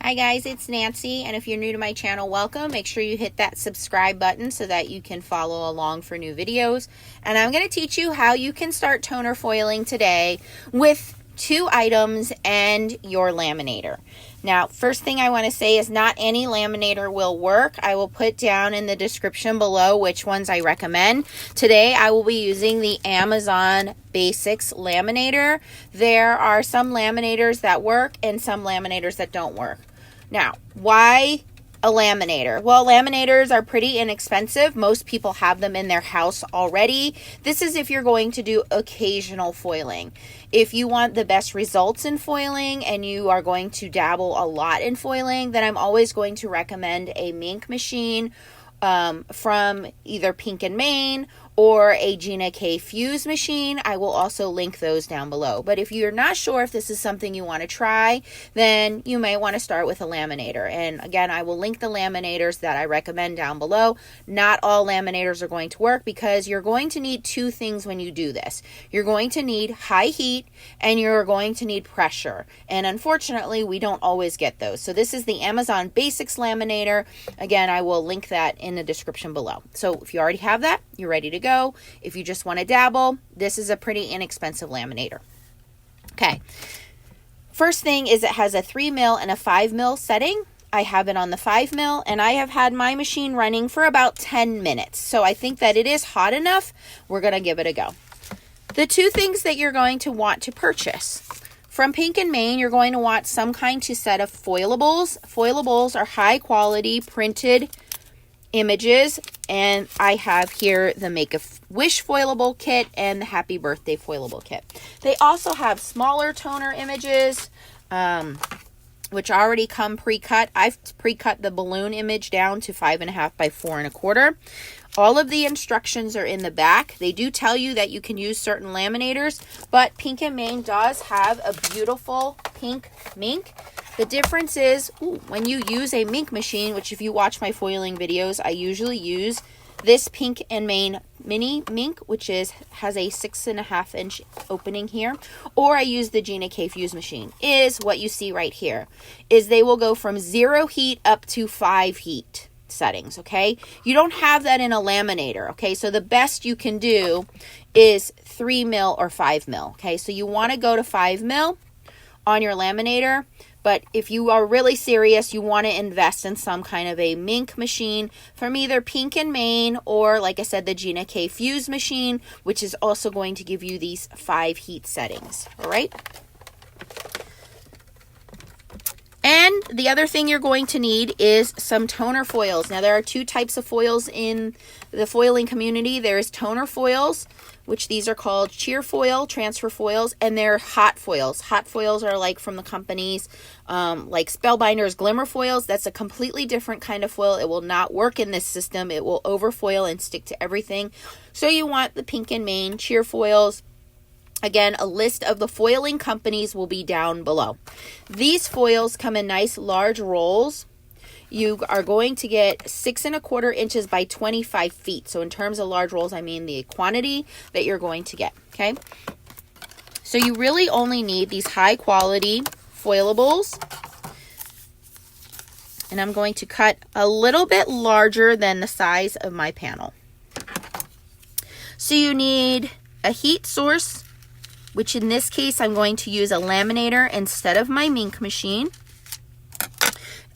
Hi guys, it's Nancy, and if you're new to my channel, welcome. Make sure you hit that subscribe button so that you can follow along for new videos. And I'm going to teach you how you can start toner foiling today with 2 items and your laminator. Now, first thing I want to say is not any laminator will work. I will put down in the description below which ones I recommend. Today I will be using the Amazon Basics laminator. There are some laminators that work and some laminators that don't work. Now, why a laminator? Well, laminators are pretty inexpensive. Most people have them in their house already. This is if you're going to do occasional foiling. If you want the best results in foiling and you are going to dabble a lot in foiling, then I'm always going to recommend a Mink machine from either Pink & Main or a Gina K Fuse machine. I will also link those down below. But if you're not sure if this is something you want to try, then you may want to start with a laminator. And again, I will link the laminators that I recommend down below. Not all laminators are going to work because you're going to need 2 things when you do this. You're going to need high heat and you're going to need pressure. And unfortunately, we don't always get those. So this is the Amazon Basics laminator. Again, I will link that in the description below. So if you already have that, you're ready to go. If you just want to dabble, this is a pretty inexpensive laminator. Okay. First thing is it has a 3 mil and a 5 mil setting. I have it on the 5 mil and I have had my machine running for about 10 minutes. So I think that it is hot enough. We're going to give it a go. The 2 things that you're going to want to purchase. From Pink & Main, you're going to want some kind to set of foilables. Foilables are high quality printed images, and I have here the Make-A-Wish foilable kit and the Happy Birthday foilable kit. They also have smaller toner images, which already come pre-cut. I've pre-cut the balloon image down to 5.5 by 4.25. All of the instructions are in the back. They do tell you that you can use certain laminators, but Pink & Main does have a beautiful pink Mink. The difference is when you use a Mink machine, which if you watch my foiling videos, I usually use this Pink & Main mini Mink, which has a 6.5 inch opening here, or I use the Gina K Fuse machine, is what you see right here, is they will go from 0 heat up to 5 heat settings, okay? You don't have that in a laminator, okay? So the best you can do is 3 mil or 5 mil, okay? So you want to go to 5 mil on your laminator. But if you are really serious, you want to invest in some kind of a Mink machine from either Pink & Main or, like I said, the Gina K Fuse machine, which is also going to give you these 5 heat settings. All right. And the other thing you're going to need is some toner foils. Now, there are 2 types of foils in the foiling community. There's toner foils, which these are called cheer foil, transfer foils, and they're hot foils. Hot foils are like from the companies like Spellbinder's Glimmer foils. That's a completely different kind of foil. It will not work in this system. It will overfoil and stick to everything. So you want the Pink & Main cheer foils. Again, a list of the foiling companies will be down below. These foils come in nice large rolls. You are going to get 6.25 inches by 25 feet. So in terms of large rolls, I mean the quantity that you're going to get, okay? So you really only need these high quality foilables. And I'm going to cut a little bit larger than the size of my panel. So you need a heat source, which in this case, I'm going to use a laminator instead of my Mink machine.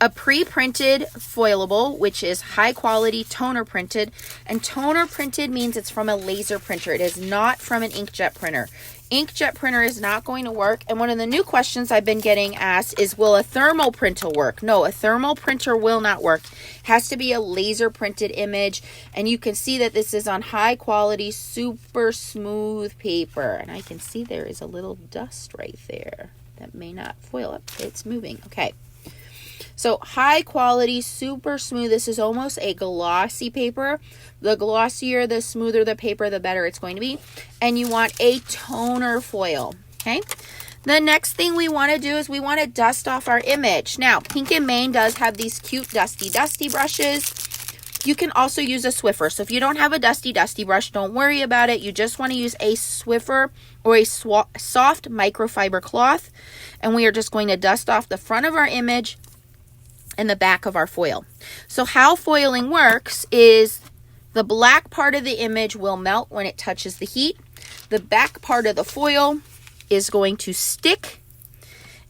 A pre-printed foilable, which is high quality toner printed. And toner printed means it's from a laser printer. It is not from an inkjet printer. Inkjet printer is not going to work. And one of the new questions I've been getting asked is, will a thermal printer work? No, a thermal printer will not work. It has to be a laser printed image. And you can see that this is on high quality, super smooth paper. And I can see there is a little dust right there that may not foil up. It's moving. Okay. So high quality, super smooth. This is almost a glossy paper. The glossier, the smoother the paper, the better it's going to be. And you want a toner foil, okay? The next thing we want to do is we want to dust off our image. Now, Pink & Main does have these cute dusty brushes. You can also use a Swiffer. So if you don't have a dusty brush, don't worry about it. You just want to use a Swiffer or a soft microfiber cloth. And we are just going to dust off the front of our image and the back of our foil. So how foiling works is the black part of the image will melt when it touches the heat. The back part of the foil is going to stick,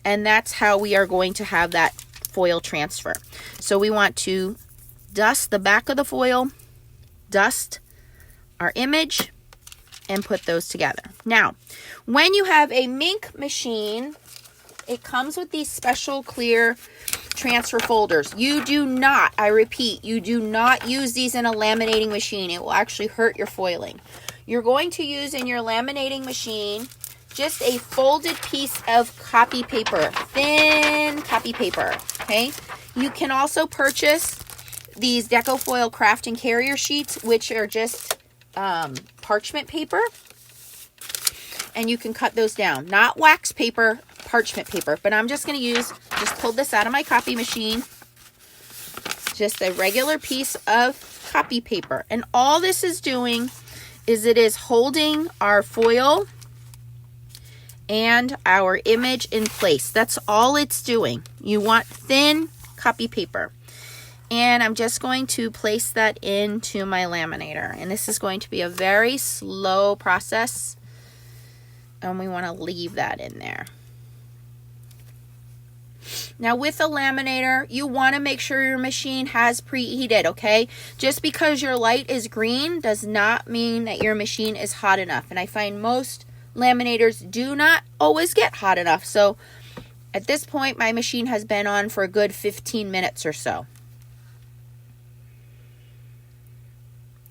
and that's how we are going to have that foil transfer. So we want to dust the back of the foil, dust our image, and put those together. Now, when you have a Mink machine, it comes with these special clear transfer folders. You do not, I repeat, you do not use these in a laminating machine. It will actually hurt your foiling. You're going to use in your laminating machine just a folded piece of copy paper, thin copy paper, okay? You can also purchase these Decofoil craft and carrier sheets, which are just parchment paper, and you can cut those down. Not wax paper, parchment paper, but I'm just going to use, just pulled this out of my copy machine, just a regular piece of copy paper. And all this is doing is it is holding our foil and our image in place. That's all it's doing. You want thin copy paper. And I'm just going to place that into my laminator. And this is going to be a very slow process. And we want to leave that in there. Now with a laminator, you want to make sure your machine has preheated, okay? Just because your light is green does not mean that your machine is hot enough. And I find most laminators do not always get hot enough. So at this point, my machine has been on for a good 15 minutes or so.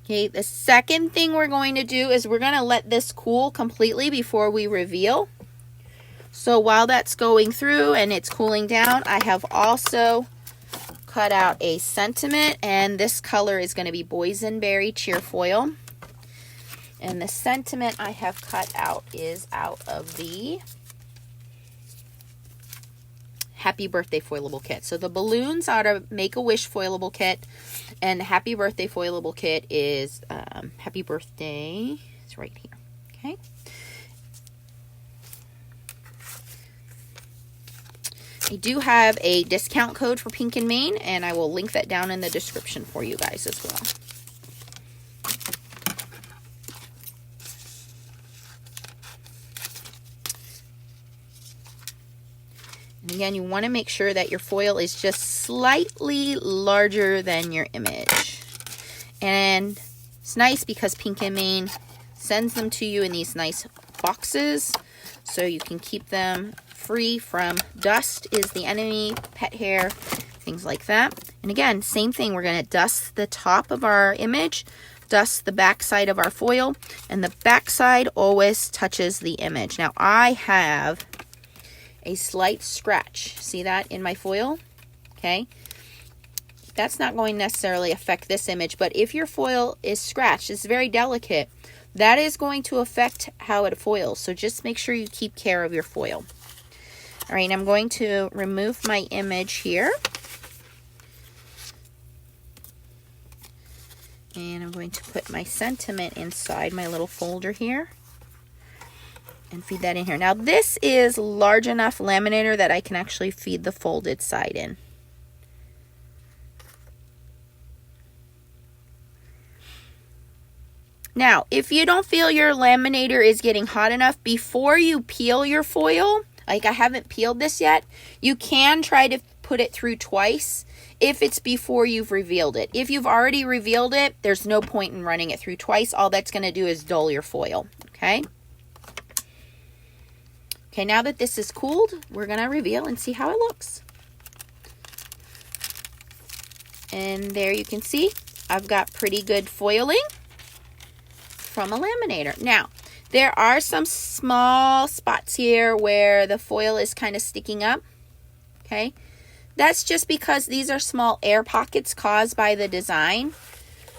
Okay, the second thing we're going to do is we're going to let this cool completely before we reveal. So while that's going through and it's cooling down, I have also cut out a sentiment, and this color is going to be Boysenberry Cheerfoil. And the sentiment I have cut out is out of the Happy Birthday Foilable Kit. So the balloons are a Make-A-Wish Foilable Kit, and the Happy Birthday Foilable Kit is Happy Birthday. It's right here, okay? I do have a discount code for Pink and Main, and I will link that down in the description for you guys as well. And again, you want to make sure that your foil is just slightly larger than your image. And it's nice because Pink and Main sends them to you in these nice boxes, so you can keep them free from dust is the enemy, pet hair, things like that. And again, same thing, we're going to dust the top of our image, dust the back side of our foil, and the back side always touches the image. Now I have a slight scratch, see that in my foil? Okay, that's not going to necessarily affect this image, but if your foil is scratched, it's very delicate, that is going to affect how it foils. So just make sure you keep care of your foil. All right, I'm going to remove my image here. And I'm going to put my sentiment inside my little folder here and feed that in here. Now this is large enough laminator that I can actually feed the folded side in. Now, if you don't feel your laminator is getting hot enough, before you peel your foil, like I haven't peeled this yet, you can try to put it through twice if it's before you've revealed it. If you've already revealed it, there's no point in running it through twice. All that's going to do is dull your foil, okay? Okay, now that this is cooled, we're going to reveal and see how it looks. And there you can see, I've got pretty good foiling from a laminator. Now, there are some small spots here where the foil is kind of sticking up, okay? That's just because these are small air pockets caused by the design.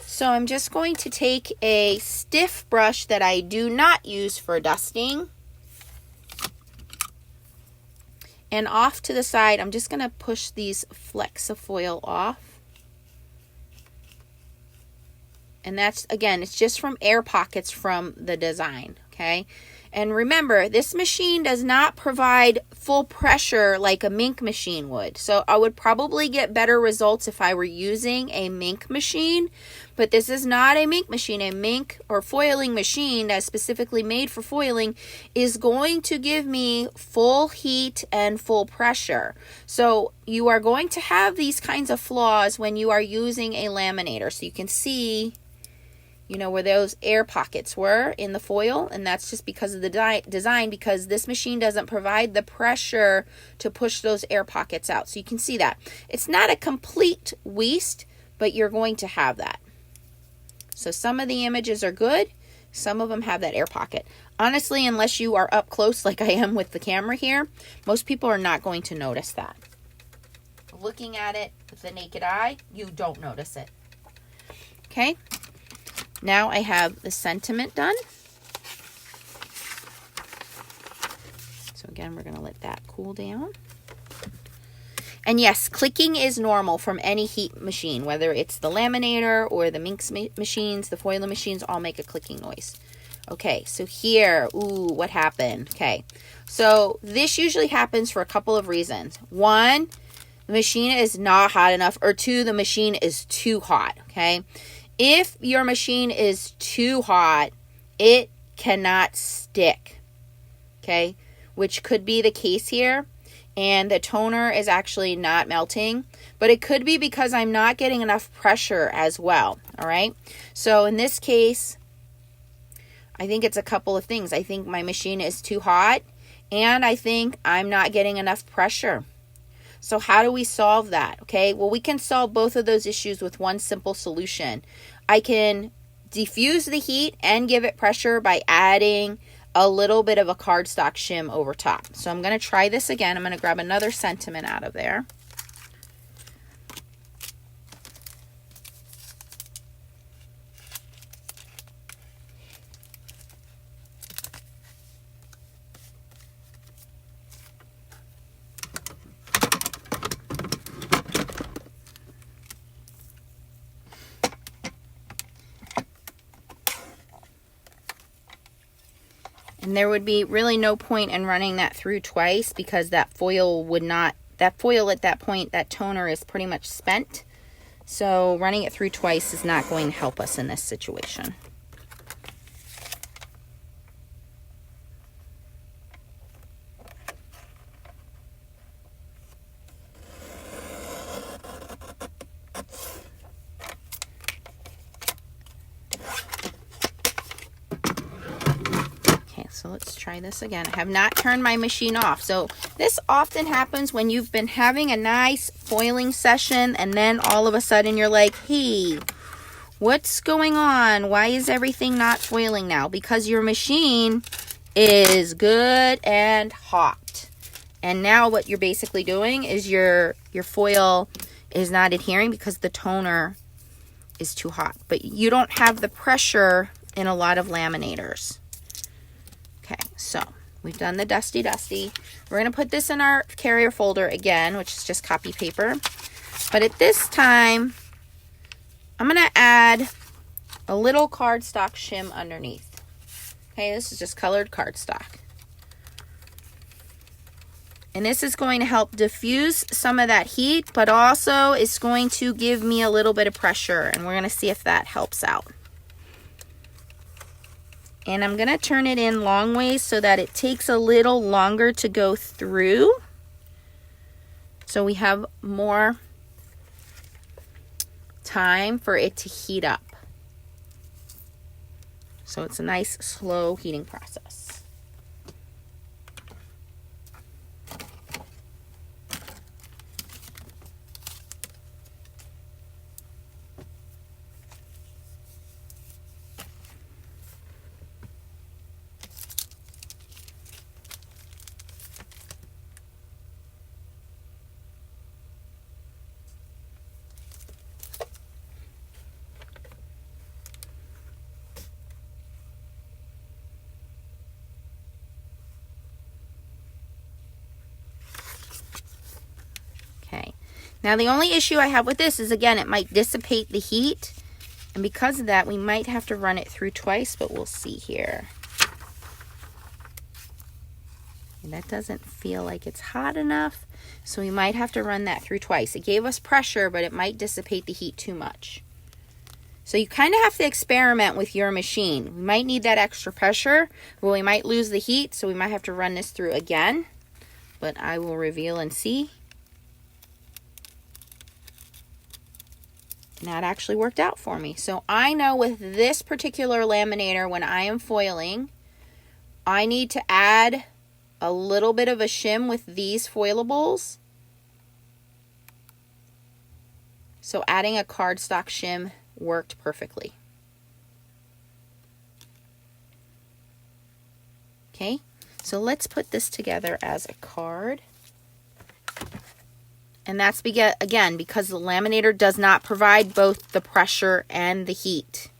So I'm just going to take a stiff brush that I do not use for dusting, and off to the side, I'm just going to push these flecks of foil off. And that's, again, it's just from air pockets from the design, okay? And remember, this machine does not provide full pressure like a mink machine would. So I would probably get better results if I were using a mink machine, but this is not a mink machine. A mink or foiling machine that's specifically made for foiling is going to give me full heat and full pressure. So you are going to have these kinds of flaws when you are using a laminator. So you can see, you know, where those air pockets were in the foil, and that's just because of the design, because this machine doesn't provide the pressure to push those air pockets out. So you can see that. It's not a complete waste, but you're going to have that. So some of the images are good. Some of them have that air pocket. Honestly, unless you are up close like I am with the camera here, most people are not going to notice that. Looking at it with the naked eye, you don't notice it. Okay. Now I have the sentiment done. So again, we're going to let that cool down. And yes, clicking is normal from any heat machine, whether it's the laminator or the mink machines, the foiling machines, all make a clicking noise. Okay, so here, ooh, what happened? Okay, so this usually happens for a couple of reasons. One, the machine is not hot enough, or two, the machine is too hot, okay? If your machine is too hot, it cannot stick, okay? Which could be the case here. And the toner is actually not melting, but it could be because I'm not getting enough pressure as well, all right? So in this case, I think it's a couple of things. I think my machine is too hot, and I think I'm not getting enough pressure. So how do we solve that, okay? Well, we can solve both of those issues with one simple solution. I can diffuse the heat and give it pressure by adding a little bit of a cardstock shim over top. So I'm going to try this again. I'm going to grab another sentiment out of there. And there would be really no point in running that through twice, because that foil would not, that foil at that point, that toner is pretty much spent. So running it through twice is not going to help us in this situation. So let's try this again. I have not turned my machine off. So this often happens when you've been having a nice foiling session, and then all of a sudden you're like, hey, what's going on? Why is everything not foiling now? Because your machine is good and hot. And now what you're basically doing is your foil is not adhering because the toner is too hot. But you don't have the pressure in a lot of laminators. Okay, so we've done the dusty. We're going to put this in our carrier folder again, which is just copy paper. But at this time, I'm going to add a little cardstock shim underneath. Okay, this is just colored cardstock. And this is going to help diffuse some of that heat, but also it's going to give me a little bit of pressure. And we're going to see if that helps out. And I'm going to turn it in long ways so that it takes a little longer to go through. So we have more time for it to heat up. So it's a nice slow heating process. Now the only issue I have with this is, again, it might dissipate the heat, and because of that we might have to run it through twice, but we'll see here. And that doesn't feel like it's hot enough, so we might have to run that through twice. It gave us pressure, but it might dissipate the heat too much. So you kind of have to experiment with your machine. We might need that extra pressure, but we might lose the heat, so we might have to run this through again. But I will reveal and see. And that actually worked out for me. So I know with this particular laminator, when I am foiling, I need to add a little bit of a shim with these foilables. So adding a cardstock shim worked perfectly. Okay, so let's put this together as a card. And that's again because the laminator does not provide both the pressure and the heat.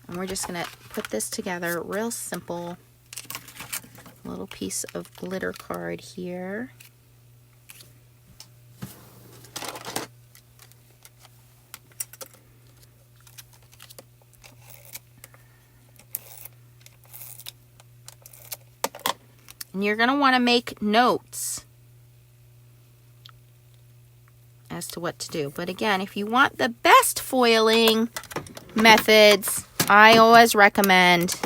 And we're just going to put this together real simple. Little piece of glitter card here. And you're going to want to make notes as to what to do. But again, if you want the best foiling methods, I always recommend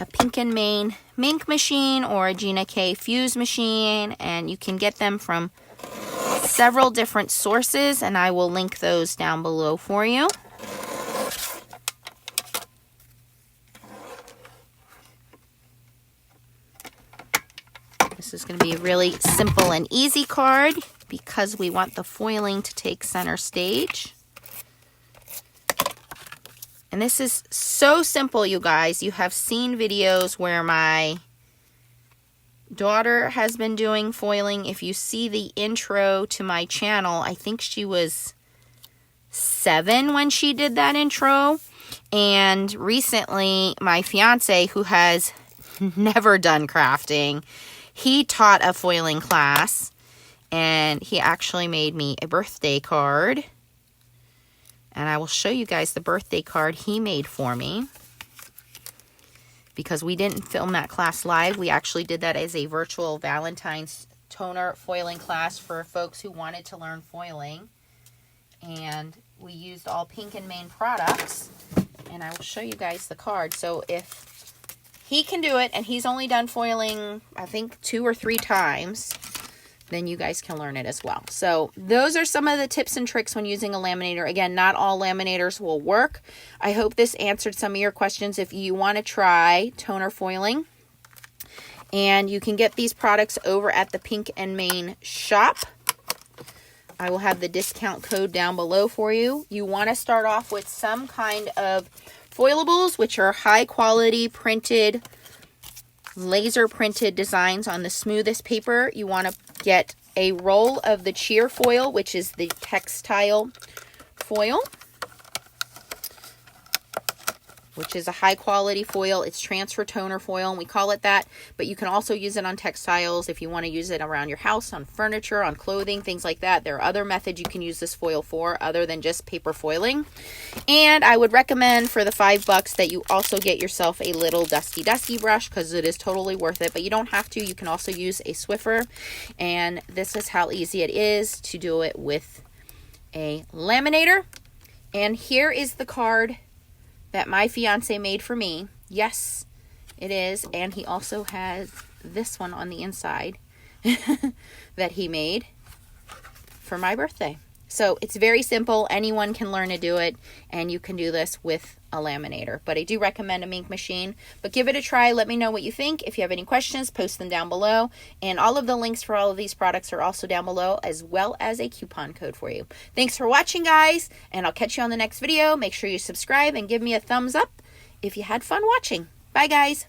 a Pink & Main Mink machine or a Gina K Fuse machine, and you can get them from several different sources, and I will link those down below for you. This is going to be a really simple and easy card because we want the foiling to take center stage. And this is so simple, you guys. You have seen videos where my daughter has been doing foiling. If you see the intro to my channel, I think she was 7 when she did that intro. And recently, my fiance, who has never done crafting, he taught a foiling class, and he actually made me a birthday card. And I will show you guys the birthday card he made for me, because we didn't film that class live. We actually did that as a virtual Valentine's toner foiling class for folks who wanted to learn foiling. And we used all Pink & Main products. And I will show you guys the card. So if he can do it, and he's only done foiling, I think, 2 or 3 times, then you guys can learn it as well. So those are some of the tips and tricks when using a laminator. Again, not all laminators will work. I hope this answered some of your questions if you want to try toner foiling. And you can get these products over at the Pink & Main shop. I will have the discount code down below for you. You want to start off with some kind of foilables, which are high quality printed, laser printed designs on the smoothest paper. You want to get a roll of the cheer foil, which is the textile foil, which is a high quality foil. It's transfer toner foil, and we call it that, but you can also use it on textiles if you want to use it around your house, on furniture, on clothing, things like that. There are other methods you can use this foil for other than just paper foiling. And I would recommend for the $5 that you also get yourself a little dusty brush, because it is totally worth it, but you don't have to. You can also use a Swiffer, and this is how easy it is to do it with a laminator. And here is the card that my fiance made for me. Yes, it is. And he also has this one on the inside that he made for my birthday. So it's very simple. Anyone can learn to do it, and you can do this with a laminator. But I do recommend a Mink machine. But give it a try. Let me know what you think. If you have any questions, post them down below. And all of the links for all of these products are also down below, as well as a coupon code for you. Thanks for watching, guys, and I'll catch you on the next video. Make sure you subscribe and give me a thumbs up if you had fun watching. Bye, guys.